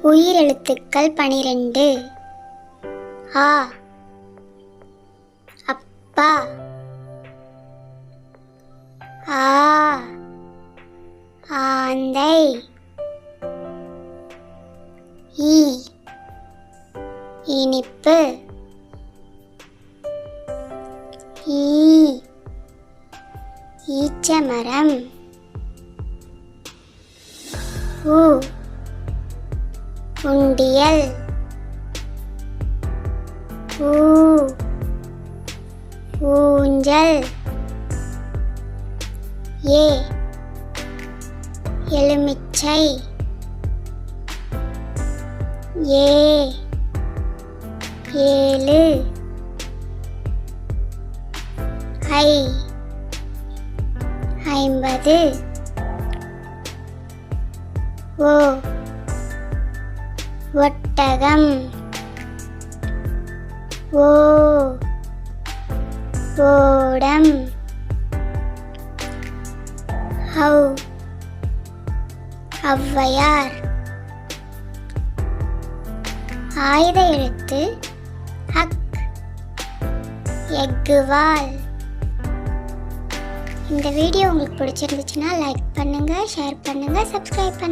உயிரெழுத்துக்கள் 12. ஆ அப்பா. ஆ ஆந்தை. ஈ இனிப்பு. ஈ ஈச்சமரம். உ உண்டியல். ஊ ஊஞ்சல். ஏ எலுமிச்சை. ஏ ஏழு. ஐ 50. ஓ ஒட்டகம். ஓ ஓடம். ஔ ஔவையார். ஆயுத எழுத்து அக் எக்குவால். இந்த வீடியோ உங்களுக்கு பிடிச்சிருந்துச்சுன்னா லைக் பண்ணுங்க, ஷேர் பண்ணுங்க, சப்ஸ்கிரைப் பண்ணுங்க.